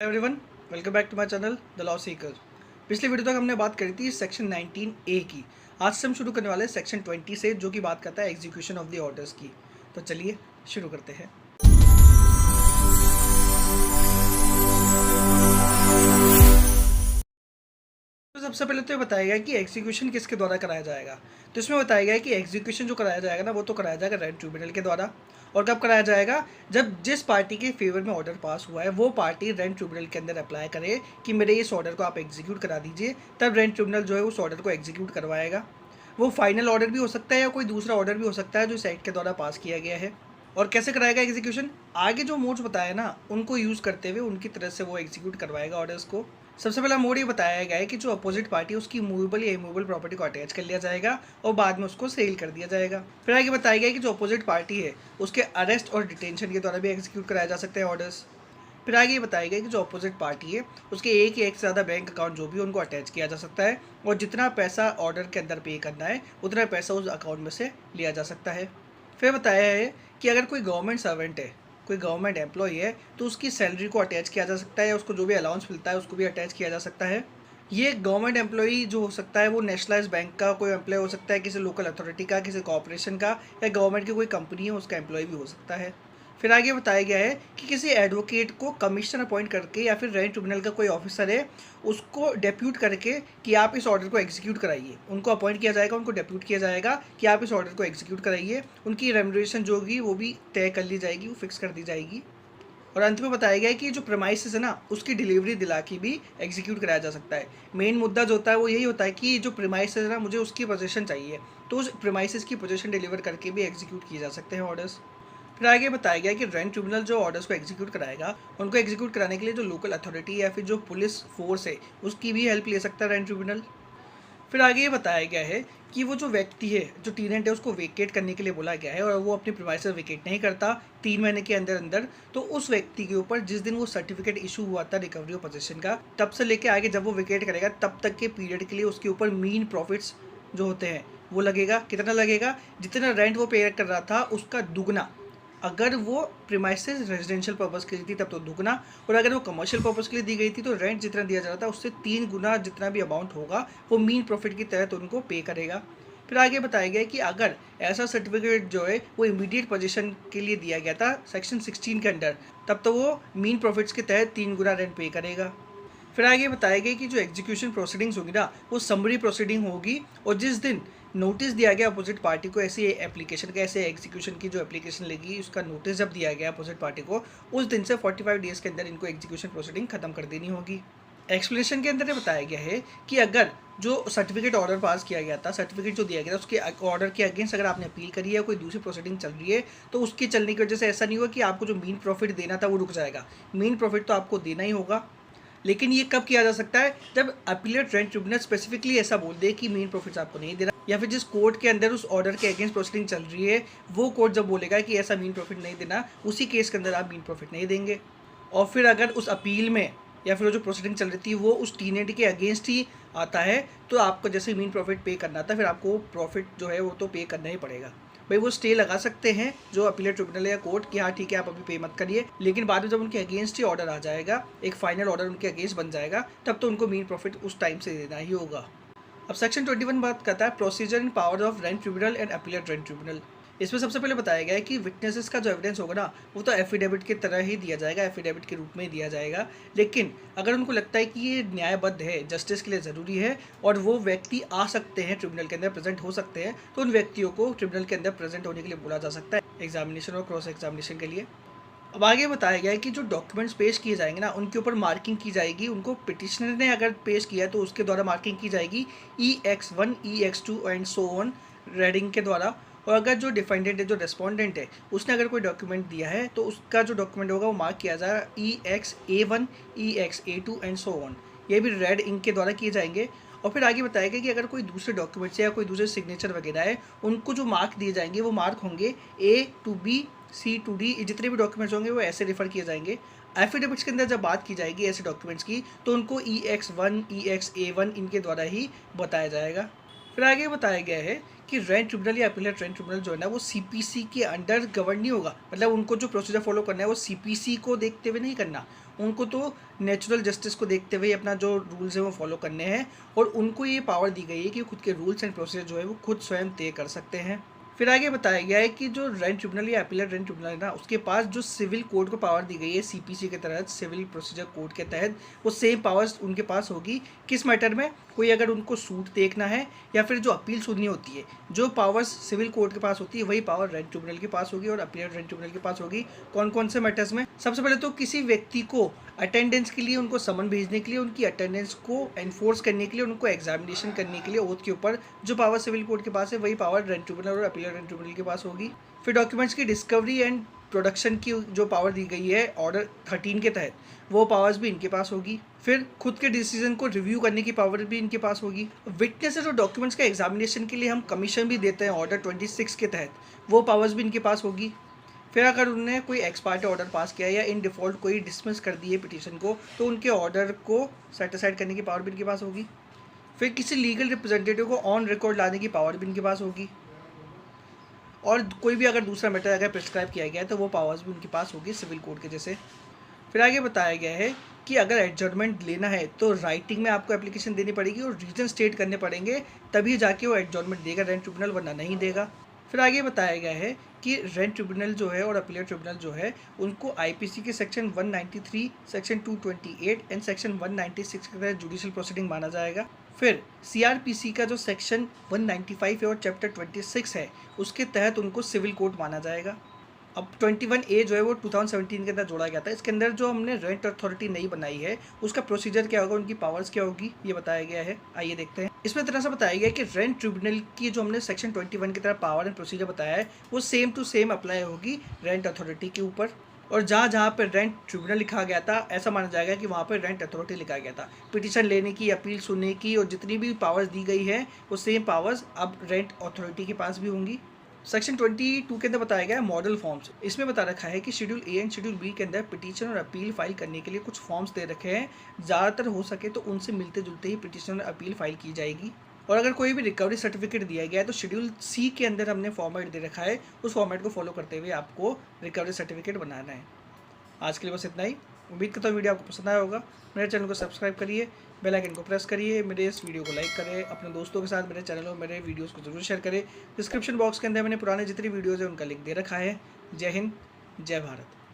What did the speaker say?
Everyone, welcome back to my channel the law seeker. पिछली वीडियो तक हमने बात करी थी सेक्शन 19A की। आज से हम शुरू करने वाले हैं सेक्शन 20 से, जो कि बात करता है एग्जीक्यूशन ऑफ द ऑर्डर्स की। तो चलिए शुरू करते हैं। तो सबसे पहले तो ये बताया गया कि एग्जीक्यूशन किसके द्वारा कराया जाएगा। तो इसमें बताया गया है कि एग्जीक्यूशन जो कराया जाएगा ना, वो तो कराया जाएगा रेड ट्रिब्यूनल के द्वारा। और कब कराया जाएगा? जब जिस पार्टी के फेवर में ऑर्डर पास हुआ है वो पार्टी रेंट ट्रिब्यूनल के अंदर अप्लाई करे कि मेरे इस ऑर्डर को आप एग्जीक्यूट करा दीजिए, तब रेंट ट्रिब्यूनल जो है उस ऑर्डर को एग्जीक्यूट करवाएगा। वो फाइनल ऑर्डर भी हो सकता है या कोई दूसरा ऑर्डर भी हो सकता है जो इस एक्ट के द्वारा पास किया गया है। और कैसे कराएगा एग्जीक्यूशन? आगे जो मोड्स बताया ना, उनको यूज़ करते हुए उनकी तरह से वो एग्जीक्यूट करवाएगा ऑर्डर्स को। सबसे पहला मोड ये बताया गया है कि जो अपोजिट पार्टी है उसकी मूवेबल या इमूवेबल प्रॉपर्टी को अटैच कर लिया जाएगा और बाद में उसको सेल कर दिया जाएगा। फिर आगे बताया गया है कि जो अपोजिट पार्टी है उसके अरेस्ट और डिटेंशन के द्वारा भी एग्जीक्यूट कराया जा सकते हैं ऑर्डर्स। फिर आगे ये बताया गया कि जो अपोजिट पार्टी है उसके एक या एक से ज़्यादा बैंक अकाउंट जो भी उनको अटैच किया जा सकता है और जितना पैसा ऑर्डर के अंदर पे करना है उतना पैसा उस अकाउंट में से लिया जा सकता है। फिर बताया है कि अगर कोई गवर्नमेंट सर्वेंट है, कोई गवर्नमेंट एम्प्लॉय है, तो उसकी सैलरी को अटैच किया जा सकता है या उसको जो भी अलाउंस मिलता है उसको भी अटैच किया जा सकता है। ये गवर्नमेंट एम्प्लॉई जो हो सकता है वो नेशनलाइज बैंक का कोई एम्प्लॉय हो सकता है, किसी लोकल अथॉरिटी का, किसी कॉर्पोरेशन का, या गवर्नमेंट की कोई कंपनी है उसका एम्प्लॉय भी हो सकता है। फिर आगे बताया गया है कि किसी एडवोकेट को कमिश्नर अपॉइंट करके या फिर रेंट ट्रिब्यूनल का कोई ऑफिसर है उसको डेप्यूट करके कि आप इस ऑर्डर को एग्जीक्यूट कराइए, उनको अपॉइंट किया जाएगा, उनको डेप्यूट किया जाएगा कि आप इस ऑर्डर को एग्जीक्यूट कराइए। उनकी रेम्युनरेशन जो होगी वो भी तय कर ली जाएगी, वो फिक्स कर दी जाएगी। और अंत में बताया गया है कि जो प्रेमाइसिस है ना उसकी डिलीवरी दिला के भी एग्जीक्यूट कराया जा सकता है। मेन मुद्दा जो होता है वो यही होता है कि जो प्रेमाइसिस है ना, मुझे उसकी पोजीशन चाहिए, तो उस प्रेमाइसिस की पोजीशन डिलीवर करके भी एग्जीक्यूट किए जा सकते हैं ऑर्डर्स। फिर आगे बताया गया कि रेंट ट्रिब्यूनल जो ऑर्डर्स को एग्जीक्यूट कराएगा उनको एग्जीक्यूट कराने के लिए जो लोकल अथॉरिटी या फिर जो पुलिस फोर्स है उसकी भी हेल्प ले सकता है रेंट ट्रिब्यूनल। फिर आगे ये बताया गया है कि वो जो व्यक्ति है, जो टीनेंट है, उसको वेकेट करने के लिए बोला गया है और वो अपने प्रीमाइसेस वेकेट नहीं करता 3 महीने के अंदर अंदर, तो उस व्यक्ति के ऊपर जिस दिन वो सर्टिफिकेट इशू हुआ था रिकवरी ऑफ पोजीशन का, तब से लेके आगे जब वो वेकेट करेगा तब तक के पीरियड के लिए उसके ऊपर मीन प्रॉफिट्स जो होते हैं वो लगेगा। कितना लगेगा? जितना रेंट वो पे कर रहा था उसका दुगना। अगर वो प्रीमाइसेस रेजिडेंशियल पर्पज़ के लिए थी तब तो दुगना, और अगर वो कमर्शियल पर्पज़ के लिए दी गई थी तो रेंट जितना दिया जा रहा था उससे 3 गुना जितना भी अमाउंट होगा वो मीन प्रॉफिट के तहत उनको पे करेगा। फिर आगे बताया गया कि अगर ऐसा सर्टिफिकेट जो है वो इमीडिएट पोजीशन के लिए दिया गया था सेक्शन 16 के अंडर, तब तो वो मीन प्रॉफिट्स के तहत 3 गुना रेंट पे करेगा। फिर आगे बताया गया कि जो एग्जीक्यूशन प्रोसीडिंग्स होगी ना वो समरी प्रोसीडिंग होगी, और जिस दिन नोटिस दिया गया अपोजिट पार्टी को ऐसी एप्लीकेशन का, ऐसे एग्जीक्यूशन की जो एप्लीकेशन लगी उसका नोटिस जब दिया गया अपोजिट पार्टी को, उस दिन से 45 डेज़ के अंदर इनको एग्जीक्यूशन प्रोसीडिंग खत्म कर देनी होगी। एक्सप्लेनेशन के अंदर ये बताया गया है कि अगर जो सर्टिफिकेट ऑर्डर पास किया गया था, सर्टिफिकेट जो दिया गया था उसके ऑर्डर के अगेंस्ट अगर आपने अपील करी है, कोई दूसरी प्रोसीडिंग चल रही है, तो उसके चलने की वजह से ऐसा नहीं होगा कि आपको जो मीन प्रॉफिट देना था वो रुक जाएगा। मीन प्रॉफिट तो आपको देना ही होगा, लेकिन ये कब किया जा सकता है? जब अपीलेट रेंट ट्रिब्यूनल स्पेसिफिकली ऐसा बोल दे कि मेन प्रॉफिट्स आपको नहीं देना, या फिर जिस कोर्ट के अंदर उस ऑर्डर के अगेंस्ट प्रोसीडिंग चल रही है वो कोर्ट जब बोलेगा कि ऐसा मीन प्रॉफिट नहीं देना, उसी केस के अंदर आप मीन प्रॉफिट नहीं देंगे। और फिर अगर उस अपील में या फिर जो प्रोसीडिंग चल रही थी वो उस टीनेट के अगेंस्ट ही आता है, तो आपको जैसे मीन प्रॉफिट पे करना था फिर आपको प्रॉफिट जो है वो तो पे करना ही पड़ेगा। भाई वो स्टे लगा सकते हैं जो अपीलेट ट्रिब्यूनल या कोर्ट कि हाँ ठीक है आप अभी पे मत करिए, लेकिन बाद में जब उनके अगेंस्ट ही ऑर्डर आ जाएगा, एक फाइनल ऑर्डर उनके अगेंस्ट बन जाएगा, तब तो उनको मीन प्रॉफिट उस टाइम से देना ही होगा। अब सेक्शन 21 बात करता है procedure and power of rent tribunal and appellate rent tribunal. इसमें सबसे पहले बताया गया है कि विटनेसेस का जो एविडेंस होगा ना वो तो एफिडेविट की तरह ही दिया जाएगा, एफिडेविट के रूप में ही दिया जाएगा। लेकिन अगर उनको लगता है कि ये न्यायबद्ध है, जस्टिस के लिए ज़रूरी है और वो व्यक्ति आ सकते हैं ट्रिब्यूनल के अंदर, प्रेजेंट हो सकते हैं, तो उन व्यक्तियों को ट्रिब्यूनल के अंदर प्रेजेंट होने के लिए बोला जा सकता है एग्जामिनेशन और क्रॉस एग्जामिनेशन के लिए। अब आगे बताया गया है कि जो डॉक्यूमेंट्स पेश किए जाएंगे ना उनके ऊपर मार्किंग की जाएगी। उनको पिटिशनर ने अगर पेश किया तो उसके द्वारा मार्किंग की जाएगी EX1 EX2 and so on raiding के द्वारा। और अगर जो डिफेंडेंट है, जो रेस्पोंडेंट है, उसने अगर कोई डॉक्यूमेंट दिया है तो उसका जो डॉक्यूमेंट होगा वो मार्क किया जाएगा EXA1 EXA2 and so on. ये भी रेड इंक के द्वारा किए जाएंगे। और फिर आगे बताया गया कि अगर कोई दूसरे डॉक्यूमेंट्स या कोई दूसरे सिग्नेचर वगैरह है उनको जो मार्क दिए जाएंगे वो मार्क होंगे A to B C to D। जितने भी डॉक्यूमेंट्स होंगे वो ऐसे रेफर किए जाएंगे। एफिडेविट्स के अंदर जब बात की जाएगी ऐसे डॉक्यूमेंट्स की तो उनको EX1 EXA1 इनके द्वारा ही बताया जाएगा। फिर आगे बताया गया है कि रेंट ट्रिब्यूनल या अपीलेट रेंट ट्रिब्यूनल जो है ना वो CPC के अंडर गवर्न नहीं होगा। मतलब उनको जो प्रोसीजर फॉलो करना है वो CPC को देखते हुए नहीं करना, उनको तो नेचुरल जस्टिस को देखते हुए अपना जो रूल्स है वो फॉलो करने हैं, और उनको ये पावर दी गई है कि खुद के रूल्स एंड प्रोसीजर जो है वो खुद स्वयं तय कर सकते हैं। फिर आगे बताया गया है कि जो रेंट ट्रिब्यूनल या अपीलेट रेंट ट्रिब्यूनल है ना, उसके पास जो सिविल कोड को पावर दी गई है सीपीसी के तहत, सिविल प्रोसीजर कोड के तहत, वो सेम पावर्स उनके पास होगी। किस मैटर में? कोई अगर उनको सूट देखना है या फिर जो अपील सुननी होती है, जो पावर्स सिविल कोर्ट के पास होती है वही पावर रेंट ट्रिब्यूनल के पास होगी और अपीलेट रेंट ट्रिब्यूनल के पास होगी। कौन कौन से मैटर्स में? सबसे पहले तो किसी व्यक्ति को अटेंडेंस के लिए, उनको समन भेजने के लिए, उनकी अटेंडेंस को एनफोर्स करने के लिए, उनको एग्जामिनेशन करने के लिए ओथ के ऊपर जो पावर सिविल कोर्ट के पास है वही पावर रेंट ट्रिब्यूनल और अपीलेट रेंट ट्रिब्यूनल के पास होगी। फिर डॉक्यूमेंट्स की डिस्कवरी एंड प्रोडक्शन की जो पावर दी गई है ऑर्डर 13 के तहत, वो पावर्स भी इनके पास होगी। फिर खुद के डिसीजन को रिव्यू करने की पावर भी इनके पास होगी। विटनेसेस और डॉक्यूमेंट्स का एग्जामिनेशन के लिए हम कमीशन भी देते हैं ऑर्डर 26 के तहत, वो पावर्स भी इनके पास होगी। फिर अगर उन्होंने कोई एक्सपार्टी ऑर्डर पास किया या इन डिफ़ॉल्ट कोई डिसमिस कर दिए पिटीशन को, तो उनके ऑर्डर को सेटिसाइड करने की पावर भी इनके पास होगी। फिर किसी लीगल रिप्रेजेंटेटिव को ऑन रिकॉर्ड लाने की पावर भी इनके पास होगी, और कोई भी अगर दूसरा मैटर अगर प्रिस्क्राइब किया गया है तो वो पावर्स भी उनके पास होगी सिविल कोड के जैसे। फिर आगे बताया गया है कि अगर एडजर्नमेंट लेना है तो राइटिंग में आपको एप्लीकेशन देनी पड़ेगी और रीजन स्टेट करने पड़ेंगे, तभी जाके वो एडजर्नमेंट देगा रेंट ट्रिब्यूनल, वरना नहीं देगा। फिर आगे बताया गया है कि रेंट ट्रिब्यूनल जो है और अपीलेट ट्रिब्यूनल जो है उनको आईपीसी के सेक्शन 193, सेक्शन 228 एंड सेक्शन 196 के तहत जुडिशियल प्रोसीडिंग माना जाएगा। फिर सीआरपीसी का जो सेक्शन 195 है और चैप्टर 26 है उसके तहत उनको सिविल कोर्ट माना जाएगा। अब 21A जो है वो 2017 के अंदर जोड़ा गया था। इसके अंदर जो हमने रेंट अथॉरिटी नई बनाई है उसका प्रोसीजर क्या होगा, उनकी पावर्स क्या होगी, ये बताया गया है। आइए देखते हैं। इसमें तरह से बताया गया है कि रेंट ट्रिब्यूनल की जो हमने सेक्शन 21 की तरह पावर एंड प्रोसीजर बताया है वो सेम टू सेम अप्लाई होगी रेंट अथॉरिटी के ऊपर। और जहाँ जहाँ पर रेंट ट्रिब्यूनल लिखा गया था ऐसा माना जाएगा कि वहाँ पर रेंट अथॉरिटी लिखा गया था। पिटीशन लेने की, अपील सुनने की और जितनी भी पावर्स दी गई है वो सेम पावर्स अब रेंट अथॉरिटी के पास भी होंगी। सेक्शन 22 के अंदर बताया गया है मॉडल फॉर्म्स। इसमें बता रखा है कि schedule A and schedule B के अंदर पिटीशन और अपील फाइल करने के लिए कुछ फॉर्म्स दे रखे हैं। ज़्यादातर हो सके तो उनसे मिलते जुलते ही पिटीशन और अपील फाइल की जाएगी। और अगर कोई भी रिकवरी सर्टिफिकेट दिया गया है तो शेड्यूल सी के अंदर हमने फॉर्मेट दे रखा है, उस फॉर्मेट को फॉलो करते हुए आपको रिकवरी सर्टिफिकेट बनाना है। आज के लिए बस इतना ही। उम्मीद करता हूँ वीडियो आपको पसंद आया होगा। मेरे चैनल को सब्सक्राइब करिए, बेल आइकन को प्रेस करिए, मेरे इस वीडियो को लाइक करें, अपने दोस्तों के साथ मेरे चैनल और मेरे वीडियोस को जरूर शेयर करें। डिस्क्रिप्शन बॉक्स के अंदर मैंने पुराने जितनी वीडियोज़ हैं उनका लिंक दे रखा है। जय हिंद, जय भारत।